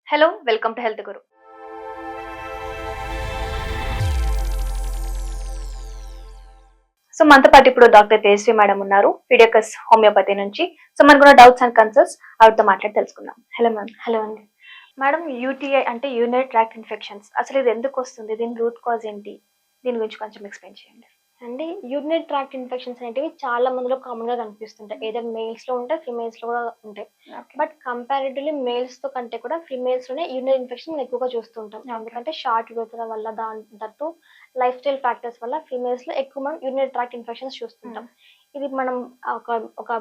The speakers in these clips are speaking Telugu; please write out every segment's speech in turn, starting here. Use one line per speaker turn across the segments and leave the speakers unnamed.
Hello! Welcome to health Guru. So మనతో పాటు ఇప్పుడు డాక్టర్ తేజస్వి మేడం ఉన్నారు. ఫిడియకస్ హోమియోపతి నుంచి. సో మనకున్న డౌట్స్ అండ్ కన్సర్న్స్ ఆవిడతో మాట్లాడి తెలుసుకుందాం. Hello ma'am.
హలో అండి.
మేడం, యూటీఐ అంటే యూరినరీ ట్రాక్ట్ ఇన్ఫెక్షన్స్ అసలు ఇది ఎందుకు వస్తుంది? దీని రూట్ కాజ్ ఏంటి? దీని గురించి కొంచెం ఎక్స్ప్లెయిన్ చేయండి.
అంటే యూరినరీ ట్రాక్ట్ ఇన్ఫెక్షన్స్ అనేటివి చాలా మందిలో కామన్‌గా కనిపిస్తుంటాయి. ఏదర్ మేల్స్‌లో ఉంటాయి, ఫీమేల్స్‌లో కూడా ఉంటాయి. బట్ కంపారిటివ్‌లీ మేల్స్‌తో కంటే కూడా ఫీమేల్స్‌లోనే యూరినరీ ఇన్ఫెక్షన్ మనం ఎక్కువగా చూస్తూ ఉంటాం. ఎందుకంటే షార్ట్ గ్రోత్ వల్ల దట్టు లైఫ్ స్టైల్ ఫ్యాక్టర్స్ వల్ల ఫీమేల్స్‌లో ఎక్కువ మనం యూరినరీ ట్రాక్ట్ ఇన్ఫెక్షన్స్ చూస్తుంటాం. ఇది మనం ఒక ఒక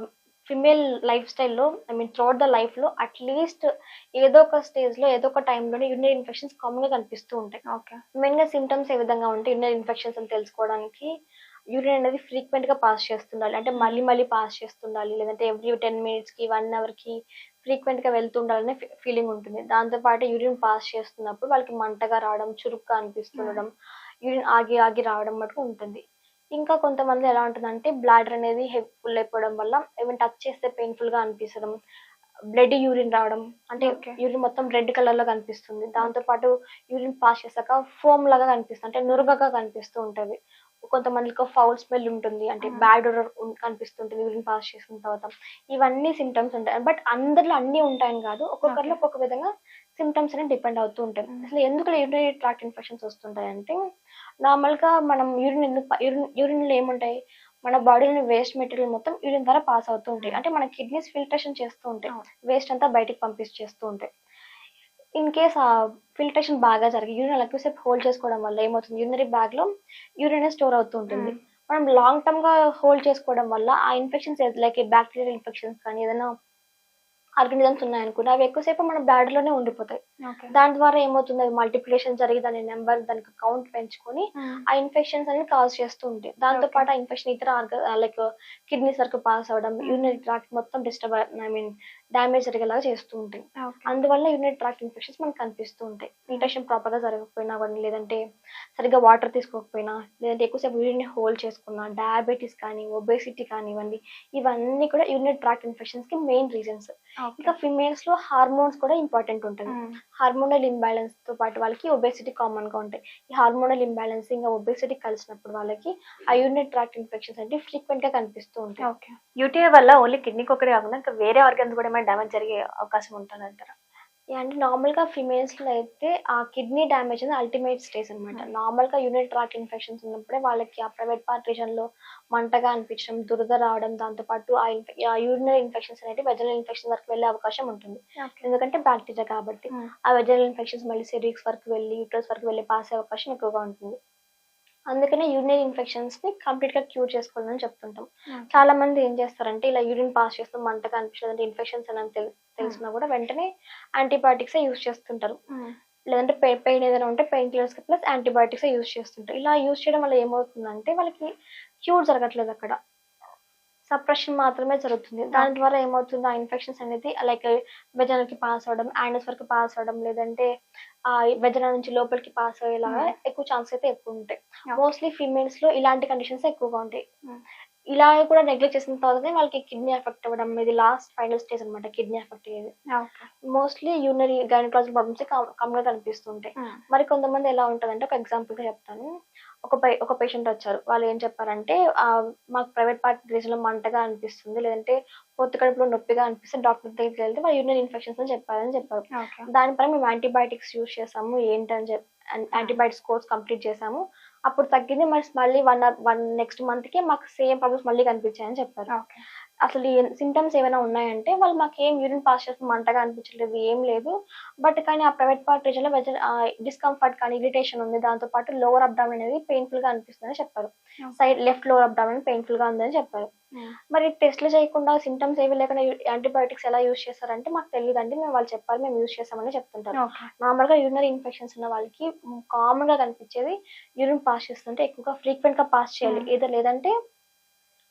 ఫీమేల్ లైఫ్ స్టైల్‌లో త్రూఅవుట్ ద లైఫ్‌లో అట్‌లీస్ట్ ఏదో ఒక స్టేజ్‌లో ఏదో ఒక టైంలోనే యూరినరీ ఇన్ఫెక్షన్స్ కామన్‌గా కనిపిస్తూ ఉంటాయి.
ఓకే.
మెయిన్‌గా సిమ్టమ్స్ ఏ విధంగా ఉంటే యూరినరీ ఇన్ఫెక్షన్స్ అని తెలుసుకోవడానికి యూరిన్ అనేది ఫ్రీక్వెంట్‌గా పాస్ చేస్తుండాలి. అంటే మళ్ళీ మళ్ళీ పాస్ చేస్తుండాలి. లేదంటే ఎవ్రీ 10 మినిట్స్‌కి, 1 అవర్‌కి ఫ్రీక్వెంట్‌గా వెళ్తుండాలనే ఫీలింగ్ ఉంటుంది. దాంతో పాటు యూరిన్ పాస్ చేస్తున్నప్పుడు వాళ్ళకి మంటగా రావడం, చురుగ్గా అనిపిస్తుండడం, యూరిన్ ఆగి ఆగి రావడం మటుకు ఉంటుంది. ఇంకా కొంతమంది ఎలా ఉంటుందంటే బ్లాడర్ అనేది ఫుల్ అయిపోవడం వల్ల ఏమైనా టచ్ చేస్తే పెయిన్‌ఫుల్‌గా అనిపించడం, బ్లడీ యూరిన్ రావడం, అంటే
ఓకే.
యూరిన్ మొత్తం రెడ్ కలర్‌లో కనిపిస్తుంది. దాంతో పాటు యూరిన్ పాస్ చేశాక ఫోమ్ లాగా కనిపిస్తుంది. అంటే నురగగా కనిపిస్తూ ఉంటది. కొంతమందికి ఫౌల్ స్మెల్ ఉంటుంది. అంటే బ్యాడ్ ఓడర్ కనిపిస్తుంటుంది యూరిన్ పాస్ చేసిన తర్వాత. ఇవన్నీ సింప్టమ్స్ ఉంటాయి. బట్ అందరిలో అన్నీ ఉంటాయని కాదు. ఒక్కొక్కరిలో ఒక్కొక్క విధంగా సింప్టమ్స్ అనేవి డిపెండ్ అవుతూ ఉంటాయి. అసలు ఎందుకు యూరినరీ ట్రాక్ట్ ఇన్ఫెక్షన్స్ వస్తుంటాయంటే నార్మల్‌గా మనం యూరిన్‌లో ఏముంటాయి? మన బాడీలోని వేస్ట్ మెటీరియల్ మొత్తం యూరిన్ ద్వారా పాస్ అవుతూ ఉంటాయి. అంటే మన కిడ్నీస్ ఫిల్ట్రేషన్ చేస్తూ ఉంటాయి. వేస్ట్ అంతా బయటికి పంపించేస్తూ ఉంటాయి. ఇన్ కేస్ ఫిల్ట్రేషన్ బాగా జరిగి యూరిన్ ఎక్కువసేపు హోల్డ్ చేసుకోవడం వల్ల ఏమవుతుంది, యూరినరీ బ్యాగ్‌లో యూరిన్ అనేది స్టోర్ అవుతూ ఉంటుంది. మనం లాంగ్ టర్మ్‌గా హోల్డ్ చేసుకోవడం వల్ల ఆ ఇన్ఫెక్షన్స్ లైక్ బాక్టీరియల్ ఇన్ఫెక్షన్స్ కానీ ఏదైనా ఆర్గానిజమ్స్ ఉన్నాయనుకోండి, అవి ఎక్కువసేపు మన బ్లాడర్‌లోనే ఉండిపోతాయి.
ఓకే.
దాని ద్వారా ఏమవుతుంది, అది మల్టిప్లికేషన్ జరిగి దాని నెంబర్ దానికి కౌంట్ పెంచుకొని ఆ ఇన్ఫెక్షన్స్ అనేవి కాజ్ చేస్తూ ఉంటాయి. దాంతో పాటు ఆ ఇన్ఫెక్షన్ ఇతర లైక్ కిడ్నీస్ వరకు పాస్ అవ్వడం, యూరినరీ ట్రాక్ట్ మొత్తం డ్యామేజ్ జరిగేలాగా చేస్తూ ఉంటాయి.
ఓకే.
అందువల్ల యూరినరీ ట్రాక్ట్ ఇన్ఫెక్షన్స్ మనకు కనిపిస్తూ ఉంటాయి. ఫిల్ట్రేషన్ ప్రాపర్‌గా జరగకపోయినా కానీ, లేదంటే సరిగ్గా వాటర్ తీసుకోకపోయినా, లేదంటే ఎక్కువసేపు యూరిన్‌ని హోల్డ్ చేసుకున్నా, డయాబెటిస్ కానీ, ఒబేసిటీ కానివ్వండి, ఇవన్నీ కూడా యూరినరీ ట్రాక్ట్ ఇన్ఫెక్షన్స్‌కి మెయిన్ రీజన్స్. ఇంకా ఫీమేల్స్‌లో హార్మోన్స్ కూడా ఇంపార్టెంట్ ఉంటుంది. హార్మోనల్ ఇంబాలెన్స్‌తో పాటు వాళ్ళకి ఒబేసిటీ కామన్‌గా ఉంటాయి. ఈ హార్మోనల్ ఇంబాలెన్స్ ఇంకా ఒబేసిటీ కలిసినప్పుడు వాళ్ళకి ఆ యూరినరీ ట్రాక్ట్ ఇన్ఫెక్షన్స్ అంటే ఫ్రీక్వెంట్‌గా కనిపిస్తూ ఉంటాయి.
ఓకే. యూటీఐ వల్ల ఓన్లీ కిడ్నీకి ఒకటే కాకుండా ఇంకా వేరే ఆర్గన్స్ కూడా ఏమైనా డ్యామేజ్ జరిగే అవకాశం ఉంటుందంటారా?
అంటే నార్మల్‌గా ఫీమేల్స్‌లో అయితే ఆ కిడ్నీ డ్యామేజ్ అనేది అల్టిమేట్ స్టేజ్ అనమాట. నార్మల్‌గా యూరినరీ ట్రాక్ట్ ఇన్ఫెక్షన్స్ ఉన్నప్పుడే వాళ్ళకి ఆ ప్రైవేట్ పార్ట్ రీజన్‌లో మంటగా అనిపించడం, దురద రావడం, దాంతో పాటు ఆ యూరినరీ ఇన్ఫెక్షన్స్ అనేటివి వెజనల్ ఇన్ఫెక్షన్ వరకు వెళ్ళే అవకాశం ఉంటుంది. ఎందుకంటే బ్యాక్టీరియా కాబట్టి. ఆ వెజనల్ ఇన్ఫెక్షన్స్ మళ్ళీ సెరిక్స్ వరకు వెళ్ళి, యూట్రస్ వరకు వెళ్ళి పాస్ అయ్యే అవకాశం ఎక్కువగా ఉంటుంది. అందుకనే యూరినరీ ఇన్ఫెక్షన్స్‌ని కంప్లీట్‌గా క్యూర్ చేసుకోవాలని చెప్తుంటాం. చాలా మంది ఏం చేస్తారంటే ఇలా యూరిన్ పాస్ చేస్తూ మంటగా అనిపించడం, ఇన్ఫెక్షన్స్ అని తెలిసినా కూడా వెంటనే యాంటీబయాటిక్సే యూజ్ చేస్తుంటారు. లేదంటే పెయిన్ ఏదైనా ఉంటే పెయిన్ కిల్లర్స్ ప్లస్ యాంటీబయాటిక్సే యూజ్ చేస్తుంటారు. ఇలా యూజ్ చేయడం వల్ల ఏమవుతుందంటే వాళ్ళకి క్యూర్ జరగట్లేదు అక్కడ. సప్రెషన్ మాత్రమే జరుగుతుంది. దాని ద్వారా ఏమవుతుంది, ఆ ఇన్ఫెక్షన్స్ అనేది లైక్ వెజైనాకి పాస్ అవ్వడం, యానస్ వరకు పాస్ అవ్వడం, లేదంటే వెజైనా నుంచి లోపలికి పాస్ అయ్యేలాగా ఎక్కువ ఛాన్సెస్ అయితే ఎక్కువ ఉంటాయి. మోస్ట్‌లీ ఫీమేల్స్‌లో ఇలాంటి కండిషన్స్ ఎక్కువగా ఉంటాయి. ఇలా కూడా నెగ్లెక్ట్ చేసిన తర్వాతనే వాళ్ళకి కిడ్నీ ఎఫెక్ట్ అవ్వడం, ఇది లాస్ట్ ఫైనల్ స్టేజ్ అనమాట కిడ్నీ ఎఫెక్ట్ అయ్యేది.
Okay.
Mostly urinary gynaecological problems కామన్‌గా కనిపిస్తుంటాయి. మరి కొంతమంది ఎలా ఉంటదంటే ఒక ఎగ్జాంపుల్‌గా చెప్తాను. ఒక పేషెంట్ వచ్చారు. వాళ్ళు ఏం చెప్పారంటే మాకు ప్రైవేట్ పార్ట్ రీజన్‌లో మంటగా అనిపిస్తుంది. లేదంటే పొత్తి కడుపులో నొప్పిగా అనిపిస్తే డాక్టర్ దగ్గరికి వెళ్తే వాళ్ళు యూరినరీ ఇన్ఫెక్షన్స్ అని చెప్పారు.
ఓకే.
దానిపైన మేము యాంటీబయాటిక్స్ యూజ్ చేసాము. ఏంటని యాంటీబయాటిక్స్ కోర్స్ కంప్లీట్ చేసాము. అప్పుడు తగ్గింది. మళ్ళీ 1 నెక్స్ట్ మంత్‌కి మాకు సేమ్ ప్రాబ్లమ్స్ మళ్ళీ కనిపించాయని చెప్పారు.
ఓకే.
అసలు సింప్టమ్స్ ఏమైనా ఉన్నాయంటే వాళ్ళు మాకేం యూరిన్ పాస్ చేస్తే మంటగా అనిపించలేదు, ఏం లేదు. బట్ కానీ ఆ ప్రైవేట్ పార్ట్ రీజియన్‌లో డిస్కంఫర్ట్ కానీ, ఇరిటేషన్ ఉంది. దాంతో పాటు లోవర్ అబ్డామెన్ అనేది పెయిన్‌ఫుల్‌గా అనిపిస్తుందని చెప్పారు. సైడ్ లెఫ్ట్ లోవర్ అబ్డామెన్ పెయిన్‌ఫుల్‌గా ఉందని చెప్పారు. మరి టెస్ట్‌లు చేయకుండా సింప్టమ్స్ ఏవి లేకుండా యాంటీబయాటిక్స్ ఎలా యూజ్ చేస్తారంటే మాకు తెలీదండి. వాళ్ళు చెప్పారు. మేము యూజ్ చేసామని చెప్తుంటారు.
ఓకే.
నార్మల్‌గా యూరినరీ ఇన్ఫెక్షన్స్ ఉన్న వాళ్ళకి కామన్‌గా కనిపించేది యూరిన్ పాస్ చేస్తుంటే ఎక్కువగా ఫ్రీక్వెంట్‌గా పాస్ చేయాలి. లేదంటే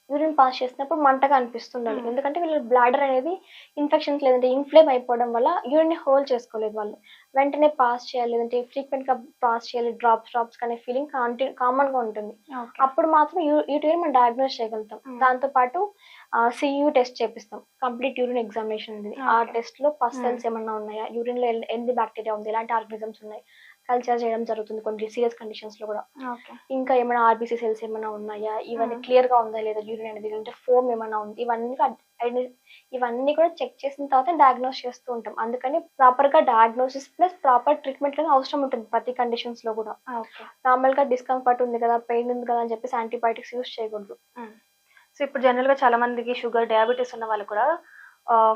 యూరిన్ పాస్ చేసినప్పుడు మంటగా అనిపిస్తుండాలి. ఎందుకంటే వీళ్ళ బ్లాడర్ అనేది ఇన్ఫెక్షన్స్ లేదంటే ఇన్‌ఫ్లేమ్ అయిపోవడం వల్ల యూరిన్‌ని హోల్డ్ చేసుకోలేదు వాళ్ళు. వెంటనే పాస్ చేయాలి, లేదంటే ఫ్రీక్వెంట్‌గా పాస్ చేయాలి, డ్రాప్స్ అనే ఫీలింగ్ కామన్‌గా ఉంటుంది.
ఓకే.
అప్పుడు మాత్రం యూటీఐని మనం డయాగ్నోస్ చేయగలుగుతాం. దాంతో పాటు సియు టెస్ట్ చేపిస్తాం, కంప్లీట్ యూరిన్ ఎగ్జామినేషన్ ఉంది. ఆ
Okay.
టెస్ట్ లో పస్ సెల్స్ ఏమన్నా ఉన్నాయా, యూరిన్ లో ఎన్ని బ్యాక్టీరియా ఉంది, ఎలాంటి ఆర్గనిజమ్స్ ఉన్నాయి, కల్చర్ చేయడం జరుగుతుంది కొన్ని సీరియస్ కండిషన్స్ లో కూడా.
ఓకే.
ఇంకా ఏమైనా ఆర్బీసీ సెల్స్ ఏమైనా ఉన్నాయా, ఇవన్నీ
Hmm.
క్లియర్ గా ఉందా లేదా యూరిన్ అనేది, లేదంటే ఫోమ్ ఏమైనా ఉంది, ఇవన్నీ కూడా చెక్ చేసిన తర్వాత డయాగ్నోస్ చేస్తూ ఉంటాం. అందుకని ప్రాపర్ గా డయాగ్నోసిస్ ప్లస్ ప్రాపర్ ట్రీట్మెంట్ అనేది అవసరం ఉంటుంది ప్రతి కండిషన్స్ లో కూడా.
ఓకే.
నార్మల్ గా డిస్కంఫర్ట్ ఉంది కదా, పెయిన్ ఉంది కదా అని చెప్పేసి యాంటీబయాటిక్స్ యూస్ చేయకూడదు.
సో ఇప్పుడు జనరల్ గా చాలా మందికి షుగర్, డయాబెటీస్ ఉన్న వాళ్ళు కూడా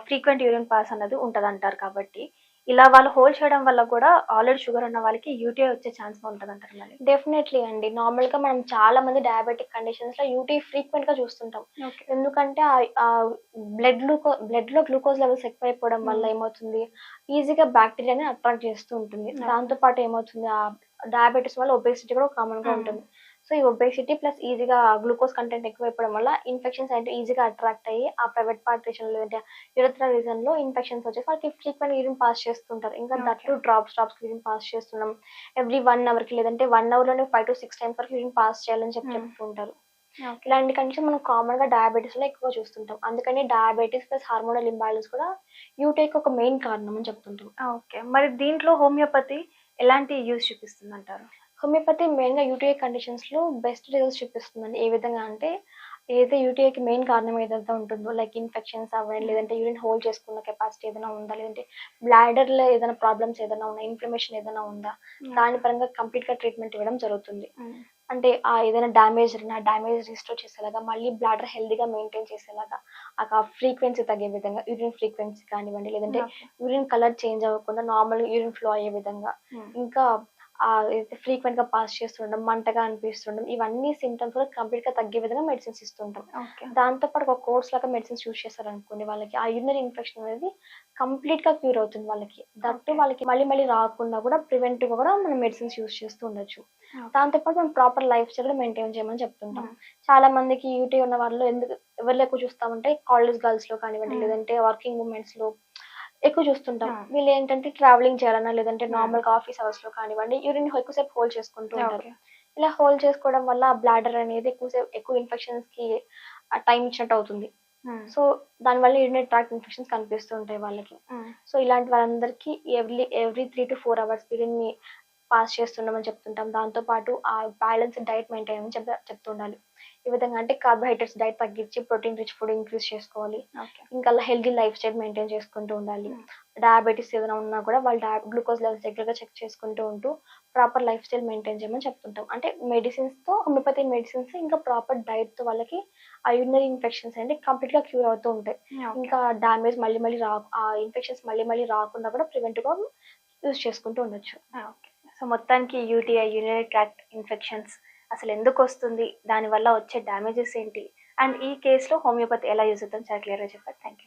ఫ్రీక్వెంట్ యూరిన్ పాస్ అన్నది ఉంటది అంటారు. కాబట్టి ఇలా వాళ్ళు హోల్డ్ చేయడం వల్ల కూడా ఆల్రెడీ షుగర్ ఉన్న వాళ్ళకి యూటీఐ వచ్చే ఛాన్స్ ఉంటుంది అంటారు మరి.
డెఫినెట్లీ అండి, నార్మల్ గా మనం చాలా మంది డయాబెటిక్ కండిషన్స్ లో యూటీ ఫ్రీక్వెంట్ గా చూస్తుంటాం.
ఓకే.
ఎందుకంటే ఆ బ్లడ్ లో గ్లూకోజ్ లెవెల్స్ ఎక్కువైపోవడం వల్ల ఏమవుతుంది, ఈజీగా బ్యాక్టీరియాని అట్రాక్ట్ చేస్తూ ఉంటుంది. దాంతో పాటు ఏమవుతుంది, ఆ డయాబెటీస్ వల్ల ఒబేసిటీ కూడా కామన్ గా ఉంటుంది. సో ఈ ఒబేసిటీ ప్లస్ ఈజీగా గ్లూకోజ్ కంటెంట్ ఎక్కువైపోవడం వల్ల ఇన్ఫెక్షన్స్ అంటే ఈజీగా అట్రాక్ట్ అయ్యి ఆ ప్రైవేట్ పార్ట్ రీజన్ లేదంటే యూరథ్రల్ రీజన్ లో ఇన్ఫెక్షన్స్ వచ్చేసి వాళ్ళకి ఫ్రీక్వెంట్ యూరిన్ పాస్ చేస్తుంటారు. ఇంకా దట్టు డ్రాప్స్ యూరిన్ పాస్ చేస్తున్నాం ఎవ్రీ 1 hour కి, లేదంటే 1 hour లోనే 5 to 6 times వరకు యూరిన్ పాస్ చేయాలని చెప్తుంటారు. ఇలాంటి కండిషన్ మనం కామన్ గా డయాబెటీస్ లో ఎక్కువ చూస్తుంటాం. అందుకని డయాబెటీస్ ప్లస్ హార్మోనల్ ఇంబ్యాలెన్స్ కూడా యూటీఐకి ఒక మెయిన్ కారణం అని చెప్తుంటాం.
ఓకే. మరి దీంట్లో హోమియోపతి ఎలాంటి యూజ్ చూపిస్తుంది అంటారు?
హోమియోపతి మెయిన్ గా యూటీఐ కండిషన్స్ లో బెస్ట్ రిజల్ట్స్ చూపిస్తుందండి. ఏ విధంగా అంటే, ఏదైతే యూటీఐకి మెయిన్ కారణం ఏదైతే ఉంటుందో లైక్ ఇన్ఫెక్షన్స్ అవ్వండి, లేదంటే యూరిన్ హోల్డ్ చేసుకున్న కెపాసిటీ ఏదైనా ఉందా, లేదంటే బ్లాడర్ లో ఏదైనా ప్రాబ్లమ్స్ ఏదైనా ఉన్నా, ఇన్ఫ్లమేషన్ ఏదైనా ఉందా, దాని పరంగా కంప్లీట్ గా ట్రీట్మెంట్ ఇవ్వడం జరుగుతుంది. అంటే ఆ ఏదైనా డ్యామేజ్ ఉన్నా డ్యామేజ్ రిస్టోర్ చేసేలాగా, మళ్ళీ బ్లాడర్ హెల్దీగా మెయింటైన్ చేసేలాగా, ఆ ఫ్రీక్వెన్సీ తగ్గే విధంగా, యూరిన్ ఫ్రీక్వెన్సీ కానివ్వండి, లేదంటే యూరిన్ కలర్ చేంజ్ అవ్వకుండా నార్మల్ యూరిన్ ఫ్లో అయ్యే విధంగా, ఇంకా ఫ్రీక్వెంట్ గా పాస్ చేస్తుండడం, మంటగా అనిపిస్తుండడం, ఇవన్నీ సిమ్టమ్స్ కూడా కంప్లీట్ గా తగ్గే విధంగా మెడిసిన్స్ ఇస్తుంటాం. దాంతో పాటు ఒక కోర్స్ లాగా మెడిసిన్స్ యూస్ చేస్తారనుకోండి, వాళ్ళకి ఆ యూరినరీ ఇన్ఫెక్షన్ అనేది కంప్లీట్ గా క్యూర్ అవుతుంది. వాళ్ళకి దట్టు వాళ్ళకి మళ్ళీ రాకుండా కూడా ప్రివెంటివ్ గా కూడా మనం మెడిసిన్స్ యూస్ చేస్తూ ఉండొచ్చు. దాంతో పాటు మనం ప్రాపర్ లైఫ్ స్టైల్ కూడా మెయింటైన్ చేయమని చెప్తుంటాం. చాలా మందికి యూటీ ఉన్న వాళ్ళు ఎవరిలో ఎక్కువ చూస్తామంటే కాలేజ్ గర్ల్స్ లో కానివ్వండి, లేదంటే వర్కింగ్ ఉమెన్స్ లో ఎక్కువ చూస్తుంటాం. వీళ్ళు ఏంటంటే ట్రావెలింగ్ చేయాలన్నా, లేదంటే నార్మల్ గా ఆఫీస్ అవర్స్ లో కానివ్వండి, యూరిన్ ఎక్కువసేపు హోల్డ్ చేసుకుంటూ ఉంటారు. ఇలా హోల్డ్ చేసుకోవడం వల్ల బ్లాడర్ అనేది ఎక్కువ ఇన్ఫెక్షన్స్ కి టైం ఇచ్చినట్టు అవుతుంది. సో దానివల్ల యూరినరీ ట్రాక్ట్ ఇన్ఫెక్షన్స్ కనిపిస్తూ ఉంటాయి వాళ్ళకి. సో ఇలాంటి వాళ్ళందరికీ ఎవ్రీ 3 to 4 hours యూరిన్ ని పాస్ చేస్తుండమని చెప్తుంటాం. దాంతో పాటు ఆ బ్యాలెన్స్ డైట్ మెయింటైన్ అని చెప్తుండాలి. ఈ విధంగా అంటే కార్బోహైడ్రేట్స్ డైట్ తగ్గించి ప్రోటీన్ రిచ్ ఫుడ్ ఇంక్రీజ్ చేసుకోవాలి. ఇంకా హెల్దీ లైఫ్ స్టైల్ మెయింటైన్ చేసుకుంటూ ఉండాలి. డయాబెటీస్ ఏదైనా ఉన్నా కూడా వాళ్ళు గ్లూకోజ్ లెవెల్స్ రెగ్యులర్ గా చెక్ చేసుకుంటూ ఉంటూ ప్రాపర్ లైఫ్ స్టైల్ మెయింటైన్ చేయమని చెప్తుంటాం. అంటే మెడిసిన్స్ తో, హోమియోపతి మెడిసిన్స్ ఇంకా ప్రాపర్ డైట్ తో వాళ్ళకి ఆ యూరినరీ ఇన్ఫెక్షన్స్ అనేది కంప్లీట్ గా క్యూర్ అవుతూ ఉంటాయి. ఇంకా డ్యామేజ్ ఆ ఇన్ఫెక్షన్స్ మళ్ళీ రాకుండా కూడా ప్రివెంటివ్ గా యూజ్ చేసుకుంటూ ఉండొచ్చు.
సో మొత్తానికి యూటీఐ, యూరినరీ ట్రాక్ట్ ఇన్ఫెక్షన్స్ అసలు ఎందుకు వస్తుంది, దానివల్ల వచ్చే డ్యామేజెస్ ఏంటి, అండ్ ఈ కేసులో హోమియోపతి ఎలా యూజ్ అవుతుందో చాలా క్లియర్గా చెప్పారు. Thank you.